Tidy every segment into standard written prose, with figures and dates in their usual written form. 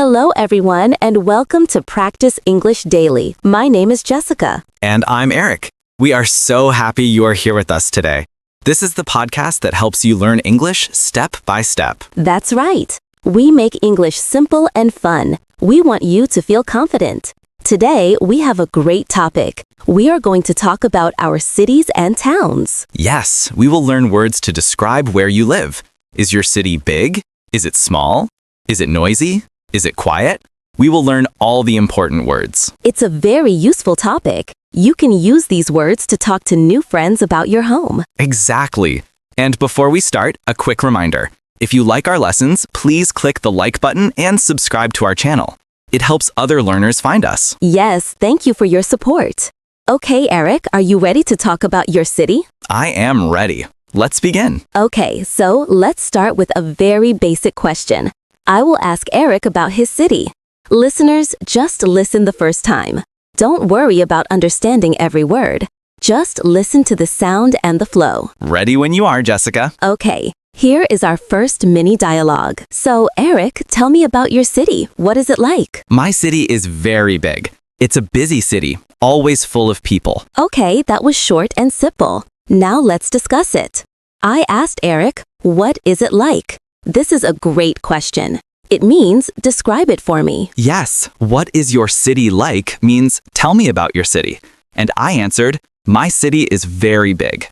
Hello, everyone, and welcome to Practice English Daily. My name is Jessica. And I'm Eric. We are so happy you are here with us today. This is the podcast that helps you learn English step by step. That's right. We make English simple and fun. We want you to feel confident. Today, we have a great topic. We are going to talk about our cities and towns. Yes, we will learn words to describe where you live. Is your city big? Is it small? Is it noisy? Is it quiet? We will learn all the important words. It's a very useful topic. You can use these words to talk to new friends about your home. Exactly. And before we start, a quick reminder. If you like our lessons, please click the like button and subscribe to our channel. It helps other learners find us. Yes, thank you for your support. Okay, Eric, are you ready to talk about your city? I am ready. Let's begin. Okay, so let's start with a very basic question. I will ask Eric about his city. Listeners, just listen the first time. Don't worry about understanding every word. Just listen to the sound and the flow. Ready when you are, Jessica. Okay, here is our first mini dialogue. So, Eric, tell me about your city. What is it like? My city is very big. It's a busy city, always full of people. Okay, that was short and simple. Now let's discuss it. I asked Eric, what is it like? This is a great question. It means, describe it for me. Yes, what is your city like means, tell me about your city. And I answered, my city is very big.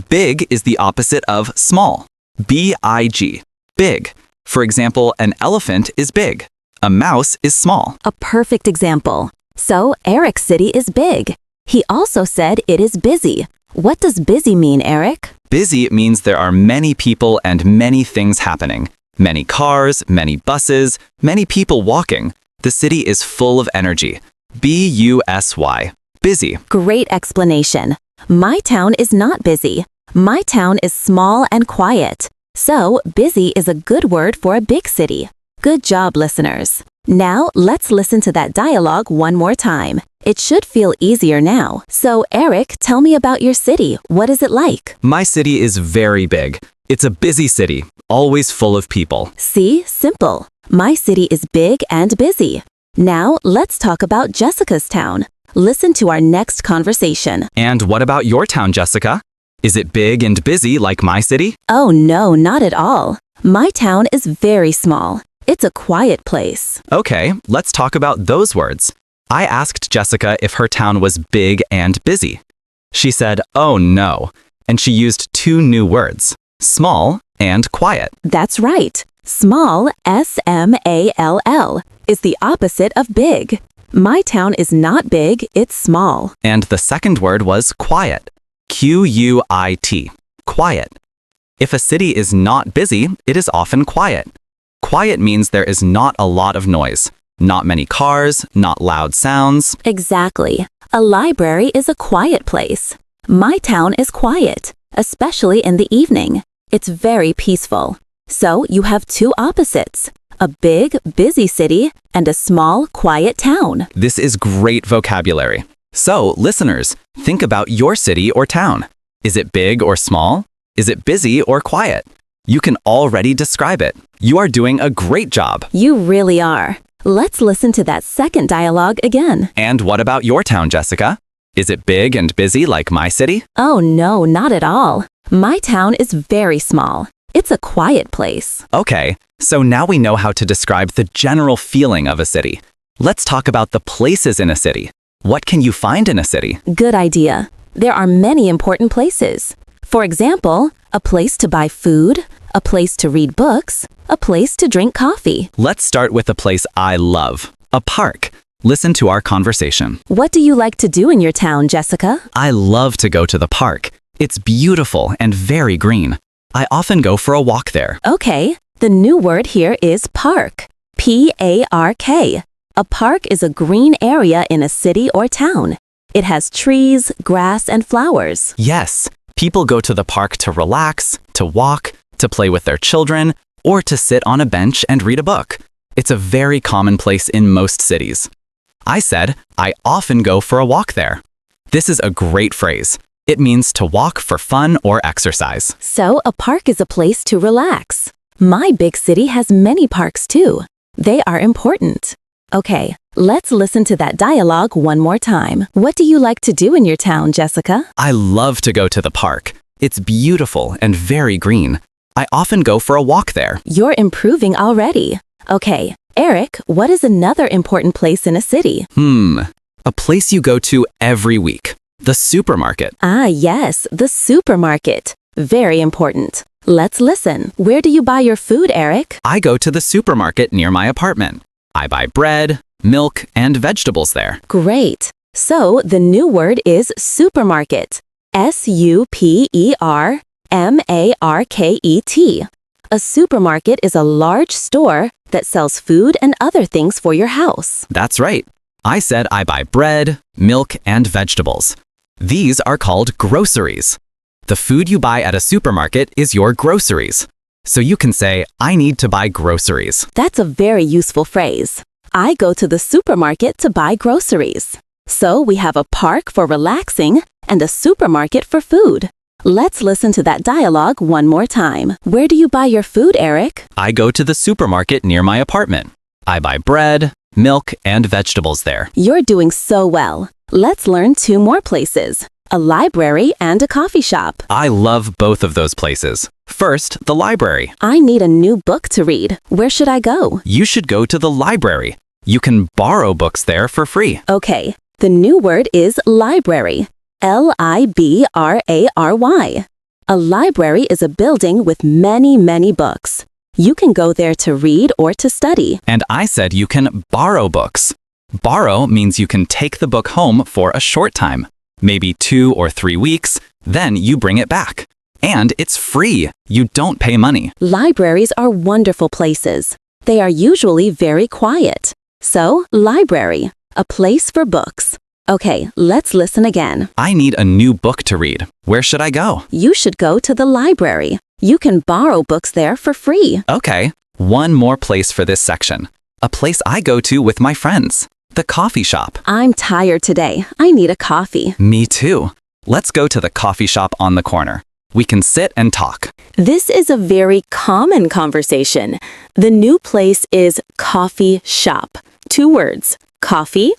Big is the opposite of small. B-I-G, big. For example, an elephant is big. A mouse is small. A perfect example. So, Eric's city is big. He also said it is busy. What does busy mean, Eric? Busy means there are many people and many things happening. Many cars, many buses, many people walking. The city is full of energy. B-U-S-Y, busy. Great explanation. My town is not busy. My town is small and quiet. So, busy is a good word for a big city. Good job, listeners. Now, let's listen to that dialogue one more time. It should feel easier now. So, Eric, tell me about your city. What is it like? My city is very big. It's a busy city, always full of people. See? Simple. My city is big and busy. Now, let's talk about Jessica's town. Listen to our next conversation. And what about your town, Jessica? Is it big and busy like my city? Oh no, not at all. My town is very small. It's a quiet place. Okay, let's talk about those words. I asked Jessica if her town was big and busy. She said, oh no, and she used two new words, small and quiet. That's right. Small, S-M-A-L-L, is the opposite of big. My town is not big, it's small. And the second word was quiet, Q-U-I-T, quiet. If a city is not busy, it is often quiet. Quiet means there is not a lot of noise. Not many cars, not loud sounds. Exactly. A library is a quiet place. My town is quiet, especially in the evening. It's very peaceful. So you have two opposites, a big, busy city and a small, quiet town. This is great vocabulary. So, listeners, think about your city or town. Is it big or small? Is it busy or quiet? You can already describe it. You are doing a great job. You really are. Let's listen to that second dialogue again. And what about your town, Jessica? Is it big and busy like my city? Oh no, not at all. My town is very small. It's a quiet place. Okay, so now we know how to describe the general feeling of a city. Let's talk about the places in a city. What can you find in a city? Good idea. There are many important places. For example, a place to buy food, a place to read books, a place to drink coffee. Let's start with a place I love, a park. Listen to our conversation. What do you like to do in your town, Jessica? I love to go to the park. It's beautiful and very green. I often go for a walk there. Okay, the new word here is park. P-A-R-K. A park is a green area in a city or town. It has trees, grass, and flowers. Yes, people go to the park to relax, to walk, to play with their children, or to sit on a bench and read a book. It's a very common place in most cities. I said, I often go for a walk there. This is a great phrase. It means to walk for fun or exercise. So a park is a place to relax. My big city has many parks too. They are important. Okay, let's listen to that dialogue one more time. What do you like to do in your town, Jessica? I love to go to the park. It's beautiful and very green. I often go for a walk there. You're improving already. Okay, Eric, what is another important place in a city? A place you go to every week. The supermarket. Ah, yes, the supermarket. Very important. Let's listen. Where do you buy your food, Eric? I go to the supermarket near my apartment. I buy bread, milk, and vegetables there. Great. So the new word is supermarket. supermarket. A supermarket is a large store that sells food and other things for your house. That's right. I said I buy bread, milk, and vegetables. These are called groceries. The food you buy at a supermarket is your groceries. So you can say, I need to buy groceries. That's a very useful phrase. I go to the supermarket to buy groceries. So we have a park for relaxing and a supermarket for food. Let's listen to that dialogue one more time. Where do you buy your food, Eric? I go to the supermarket near my apartment. I buy bread, milk, and vegetables there. You're doing so well. Let's learn two more places. A library and a coffee shop. I love both of those places. First, the library. I need a new book to read. Where should I go? You should go to the library. You can borrow books there for free. Okay, the new word is library. Library. A library is a building with many books. You can go there to read or to study. And I said you can borrow books. Borrow means you can take the book home for a short time, maybe 2 or 3 weeks, then you bring it back. And it's free. You don't pay money. Libraries are wonderful places. They are usually very quiet. So, library, a place for books. Okay, let's listen again. I need a new book to read. Where should I go? You should go to the library. You can borrow books there for free. Okay, one more place for this section. A place I go to with my friends. The coffee shop. I'm tired today. I need a coffee. Me too. Let's go to the coffee shop on the corner. We can sit and talk. This is a very common conversation. The new place is coffee shop. 2 words, coffee,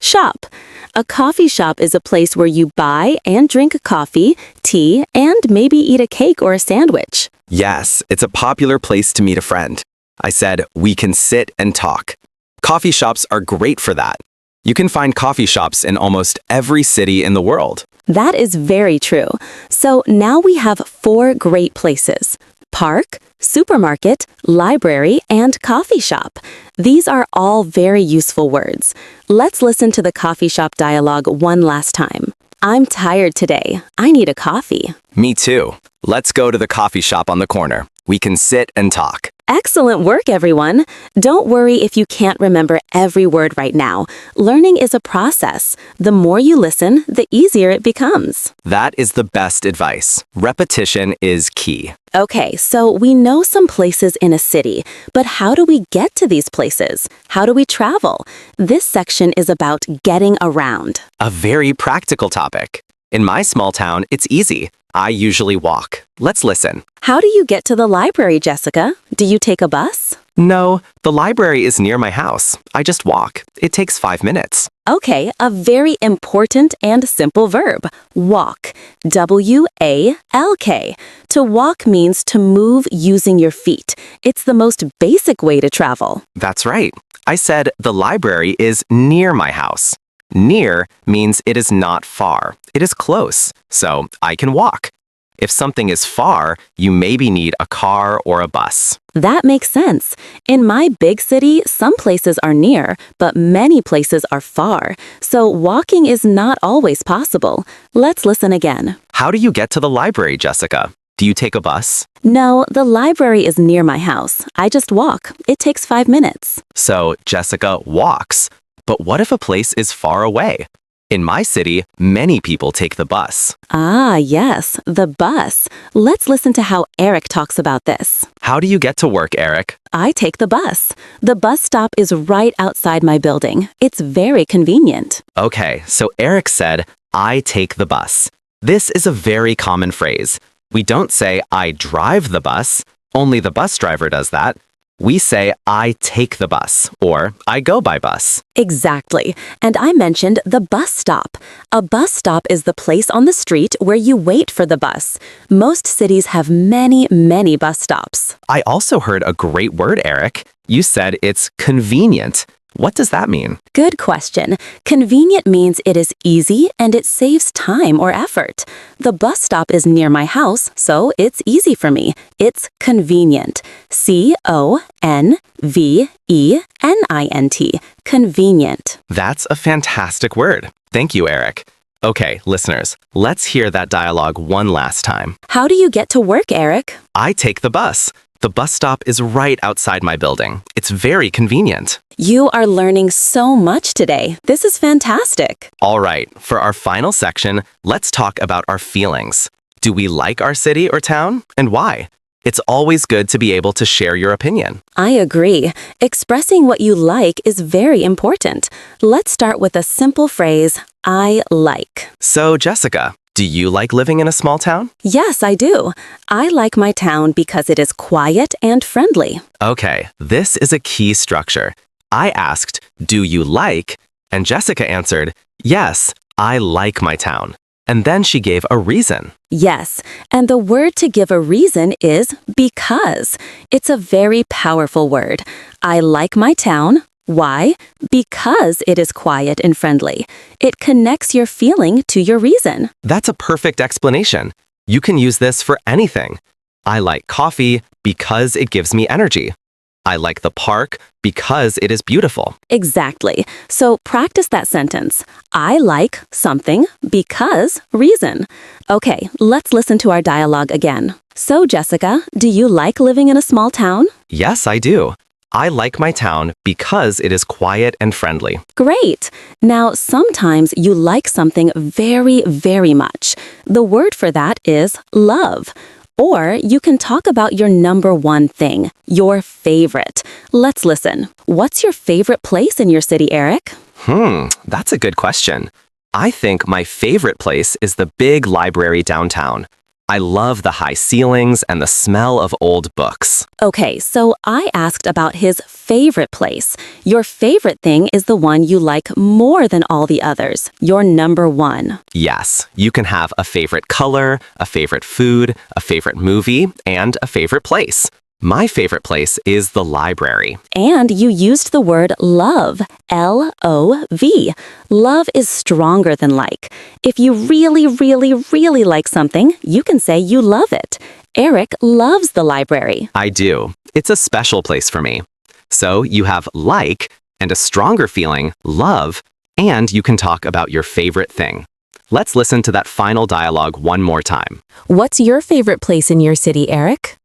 shop. A coffee shop is a place where you buy and drink coffee, tea, and maybe eat a cake or a sandwich. Yes, it's a popular place to meet a friend. I said, we can sit and talk. Coffee shops are great for that. You can find coffee shops in almost every city in the world. That is very true. So now we have 4 great places: park, supermarket, library, and coffee shop. These are all very useful words. Let's listen to the coffee shop dialogue one last time. I'm tired today. I need a coffee. Me too. Let's go to the coffee shop on the corner. We can sit and talk. Excellent work, everyone. Don't worry if you can't remember every word right now. Learning is a process. The more you listen, the easier it becomes. That is the best advice. Repetition is key. Okay, so we know some places in a city, but how do we get to these places? How do we travel? This section is about getting around. A very practical topic. In my small town, it's easy. I usually walk. Let's listen. How do you get to the library, Jessica? Do you take a bus? No, the library is near my house. I just walk. It takes 5 minutes. Okay, a very important and simple verb. Walk. W-A-L-K. To walk means to move using your feet. It's the most basic way to travel. That's right. I said the library is near my house. Near means it is not far. It is close, so I can walk. If something is far, you maybe need a car or a bus. That makes sense. In my big city, some places are near, but many places are far. So walking is not always possible. Let's listen again. How do you get to the library, Jessica? Do you take a bus? No, the library is near my house. I just walk. It takes 5 minutes. So Jessica walks. But what if a place is far away? In my city, many people take the bus. Ah, yes, the bus. Let's listen to how Eric talks about this. How do you get to work, Eric? I take the bus. The bus stop is right outside my building. It's very convenient. Okay, so Eric said, I take the bus. This is a very common phrase. We don't say, I drive the bus. Only the bus driver does that. We say, I take the bus, or I go by bus. Exactly. And I mentioned the bus stop. A bus stop is the place on the street where you wait for the bus. Most cities have many, many bus stops. I also heard a great word, Eric. You said it's convenient. What does that mean? Good question. Convenient means it is easy and it saves time or effort. The bus stop is near my house, so it's easy for me. It's convenient. C-O-N-V-E-N-I-N-T. Convenient. That's a fantastic word. Thank you, Eric. Okay, listeners, let's hear that dialogue one last time. How do you get to work, Eric? I take the bus. The bus stop is right outside my building. It's very convenient. You are learning so much today. This is fantastic. All right, for our final section, let's talk about our feelings. Do we like our city or town, and why? It's always good to be able to share your opinion. I agree. Expressing what you like is very important. Let's start with a simple phrase, I like. So, Jessica, do you like living in a small town? Yes, I do. I like my town because it is quiet and friendly. Okay, this is a key structure. I asked, do you like? And Jessica answered, yes, I like my town. And then she gave a reason. Yes, and the word to give a reason is because. It's a very powerful word. I like my town. Why? Because it is quiet and friendly. It connects your feeling to your reason. That's a perfect explanation. You can use this for anything. I like coffee because it gives me energy. I like the park because it is beautiful. Exactly. So practice that sentence. I like something because reason. Okay, let's listen to our dialogue again. So, Jessica, do you like living in a small town? Yes, I do. I like my town because it is quiet and friendly. Great. Now, sometimes you like something very, very much. The word for that is love. Or you can talk about your number one thing, your favorite. Let's listen. What's your favorite place in your city, Eric? That's a good question. I think my favorite place is the big library downtown. I love the high ceilings and the smell of old books. Okay, so I asked about his favorite place. Your favorite thing is the one you like more than all the others, your number one. Yes, you can have a favorite color, a favorite food, a favorite movie, and a favorite place. My favorite place is the library. And you used the word love, L-O-V. Love is stronger than like. If you really, really, really like something, you can say you love it. Eric loves the library. I do. It's a special place for me. So you have like and a stronger feeling, love, and you can talk about your favorite thing. Let's listen to that final dialogue one more time. What's your favorite place in your city, Eric?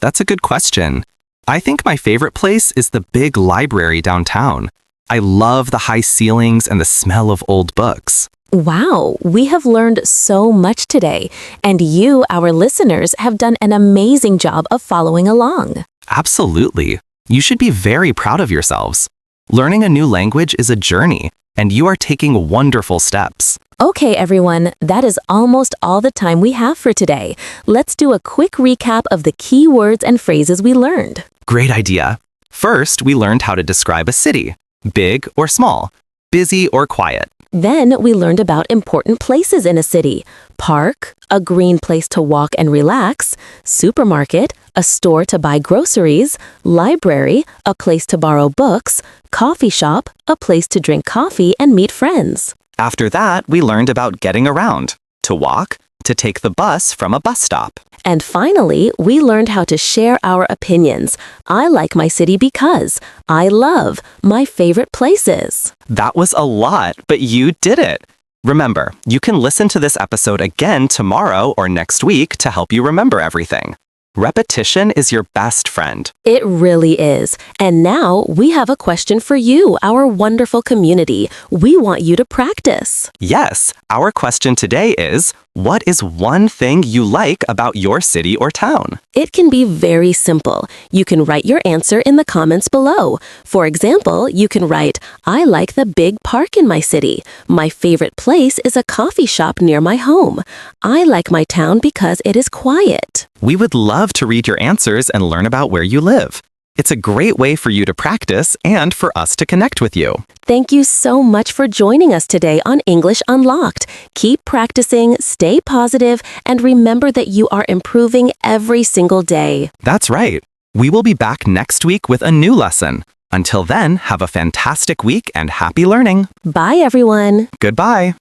That's a good question. I think my favorite place is the big library downtown. I love the high ceilings and the smell of old books. Wow, we have learned so much today, and you, our listeners, have done an amazing job of following along. Absolutely. You should be very proud of yourselves. Learning a new language is a journey, and you are taking wonderful steps. Okay, everyone, that is almost all the time we have for today. Let's do a quick recap of the key words and phrases we learned. Great idea. First, we learned how to describe a city, big or small, busy or quiet. Then we learned about important places in a city. Park, a green place to walk and relax, supermarket, a store to buy groceries, library, a place to borrow books, coffee shop, a place to drink coffee and meet friends. After that, we learned about getting around, to walk, to take the bus from a bus stop. And finally, we learned how to share our opinions. I like my city because I love my favorite places. That was a lot, but you did it. Remember, you can listen to this episode again tomorrow or next week to help you remember everything. Repetition is your best friend. It really is. And now we have a question for you, our wonderful community. We want you to practice. Yes, our question today is, what is one thing you like about your city or town? It can be very simple. You can write your answer in the comments below. For example, you can write, I like the big park in my city. My favorite place is a coffee shop near my home. I like my town because it is quiet. We would love to read your answers and learn about where you live. It's a great way for you to practice and for us to connect with you. Thank you so much for joining us today on English Unlocked. Keep practicing, stay positive, and remember that you are improving every single day. That's right. We will be back next week with a new lesson. Until then, have a fantastic week and happy learning. Bye, everyone. Goodbye.